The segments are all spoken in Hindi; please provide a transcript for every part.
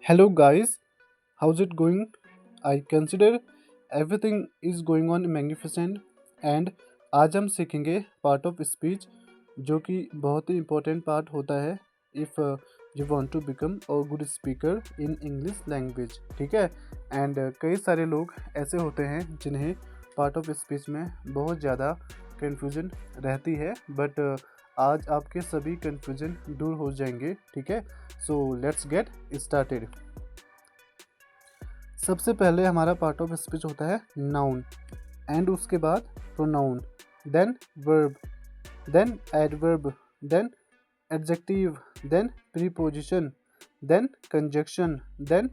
Hello guys, how's it going? I consider everything is going on magnificent and आज हम सीखेंगे पार्ट ऑफ स्पीच जो कि बहुत ही इम्पोर्टेंट पार्ट होता है if you want to become a good speaker in English language. ठीक है। एंड कई सारे लोग ऐसे होते हैं जिन्हें पार्ट ऑफ स्पीच में बहुत ज़्यादा कन्फ्यूजन रहती है बट आज आपके सभी कन्फ्यूजन दूर हो जाएंगे। ठीक है। So let's get started. सबसे पहले हमारा पार्ट ऑफ स्पीच होता है नाउन एंड उसके बाद pronoun, then verb, then adverb, then adjective, then preposition, then conjunction, then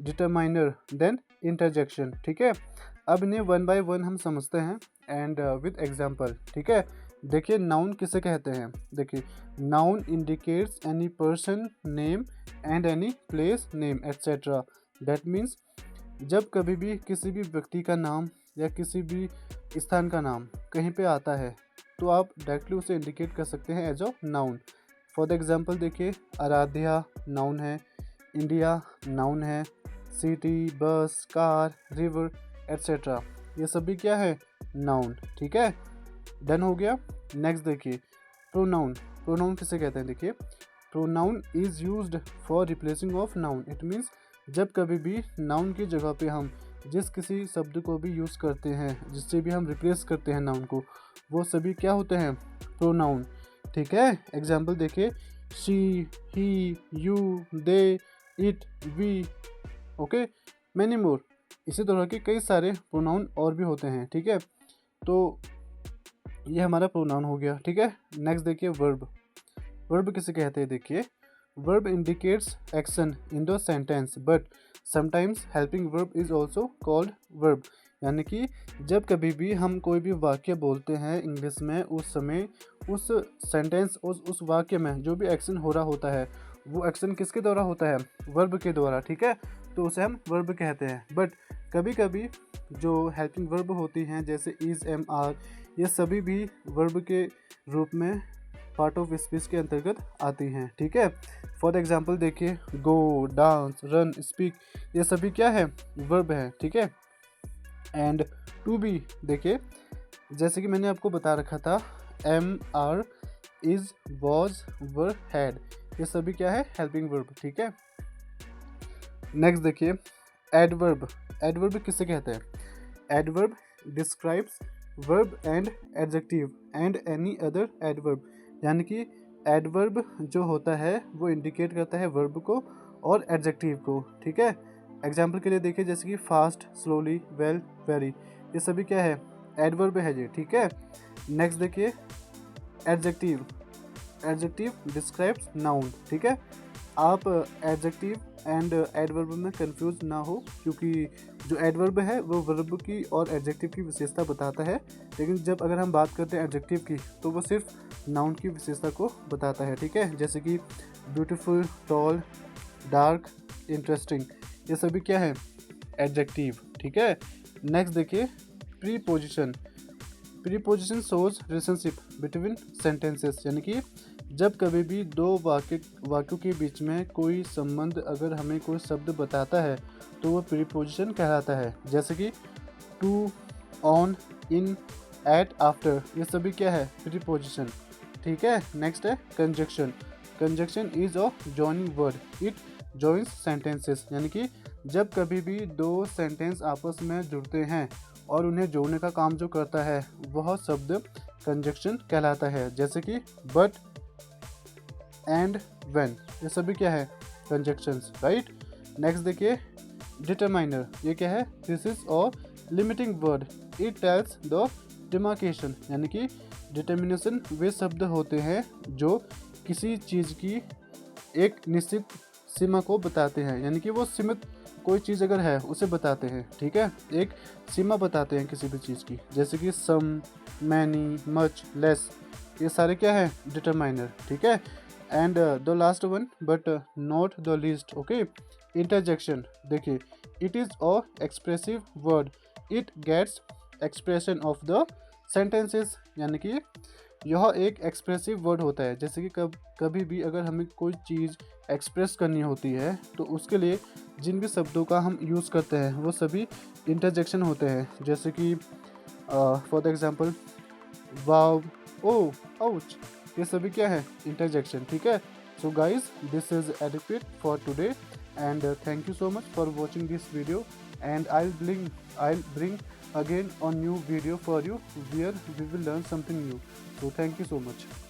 determiner, then interjection. ठीक है। अब इन्हें वन बाय वन हम समझते हैं एंड विद एग्जांपल। ठीक है। देखिए नाउन किसे कहते हैं। देखिए noun indicates any person name and any place name etcetera. That means जब कभी भी किसी भी व्यक्ति का नाम या किसी भी स्थान का नाम कहीं पे आता है तो आप डायरेक्टली उसे इंडिकेट कर सकते हैं as a noun. For the example देखिए आराध्या नाउन है, इंडिया नाउन है, city, bus, car, river etcetera ये सभी क्या है नाउन। ठीक है। डन हो गया। नेक्स्ट देखिए प्रोनाउन। प्रोनाउन किसे कहते हैं। देखिए pronoun is used for replacing of noun. It means जब कभी भी नाउन की जगह पे हम जिस किसी शब्द को भी यूज़ करते हैं, जिससे भी हम रिप्लेस करते हैं नाउन को, वो सभी क्या होते हैं प्रोनाउन। ठीक है। एग्जाम्पल देखिए she, he, you, they, it, we, okay, many more. इसी तरह के कई सारे प्रोनाउन और भी होते हैं। ठीक है। तो ये हमारा प्रोनाउन हो गया। ठीक है। नेक्स्ट देखिए वर्ब। वर्ब किसे कहते हैं। देखिए verb indicates action in the sentence but sometimes helping verb is also called verb। यानी कि जब कभी भी हम कोई भी वाक्य बोलते हैं इंग्लिश में उस समय उस सेंटेंस उस वाक्य में जो भी एक्शन हो रहा होता है वो एक्शन किसके द्वारा होता है वर्ब के द्वारा। ठीक है। तो उसे हम वर्ब कहते हैं। बट कभी कभी जो हेल्पिंग वर्ब होती हैं जैसे इज़, एम, आर ये सभी भी वर्ब के रूप में पार्ट ऑफ स्पीच के अंतर्गत आती हैं। ठीक है। फॉर एग्जांपल देखिए गो, डांस, रन, स्पीक ये सभी क्या है वर्ब है। ठीक है। एंड टू बी देखिए जैसे कि मैंने आपको बता रखा था am, are, is, was, were, had ये सभी क्या है हेल्पिंग वर्ब। ठीक है। नेक्स्ट देखिए एडवर्ब। एडवर्ब किसे कहते हैं। Adverb describes verb and adjective and any other adverb. यानी कि एडवर्ब जो होता है वो इंडिकेट करता है वर्ब को और एडजेक्टिव को। ठीक है। एग्जाम्पल के लिए देखिए जैसे कि फास्ट, स्लोली, वेल, वेरी ये सभी क्या है एडवर्ब है जी। ठीक है। नेक्स्ट देखिए एडजेक्टिव। Adjective describes noun. ठीक है। आप एडजेक्टिव एंड एडवर्ब में कंफ्यूज ना हो क्योंकि जो एडवर्ब है वो वर्ब की और एडजेक्टिव की विशेषता बताता है, लेकिन जब अगर हम बात करते हैं एडजेक्टिव की तो वो सिर्फ नाउन की विशेषता को बताता है। ठीक है। जैसे कि ब्यूटीफुल, टॉल, डार्क, इंटरेस्टिंग ये सभी क्या है एडजेक्टिव। ठीक है। नेक्स्ट देखिए preposition. Preposition shows relationship between sentences. यानी कि जब कभी भी दो वाक्यों के बीच में कोई संबंध अगर हमें कोई शब्द बताता है तो वो प्रीपोजिशन कहलाता है। जैसे कि to, on, in, at, after ये सभी क्या है प्रीपोजिशन। ठीक है। नेक्स्ट है conjunction. Conjunction is a joining word, it joins sentences. यानी कि जब कभी भी दो सेंटेंस आपस में जुड़ते हैं और उन्हें जोड़ने का काम जो करता है वह शब्द कंजक्शन कहलाता है। जैसे कि बट, एंड, व्हेन ये सभी क्या है कंजक्शंस। राइट। नेक्स्ट देखिए डिटरमाइनर। ये क्या है this is a limiting word, it tells the demarcation. यानी कि डिटर्मिनेशन वे शब्द होते हैं जो किसी चीज़ की एक निश्चित सीमा को बताते हैं। यानी कि वो सीमित कोई चीज़ अगर है उसे बताते हैं। ठीक है। एक सीमा बताते हैं किसी भी चीज़ की। जैसे कि सम, मैनी, मच, लेस ये सारे क्या है डिटरमाइनर। ठीक है। And the last one but not the least, okay, interjection. देखिए it is a expressive word, it gets expression of the sentences. यानी कि यह एक एक्सप्रेसिव वर्ड होता है, जैसे कि कभी भी अगर हमें कोई चीज़ एक्सप्रेस करनी होती है तो उसके लिए जिन भी शब्दों का हम यूज़ करते हैं वो सभी इंटरजेक्शन होते हैं, जैसे कि for the example wow, oh, ouch, ये सभी क्या है, इंटरजेक्शन। ठीक है। So guys, this is adequate for today and thank you so much for watching this video, and I'll bring again a new video for you where we will learn something new. So thank you so much.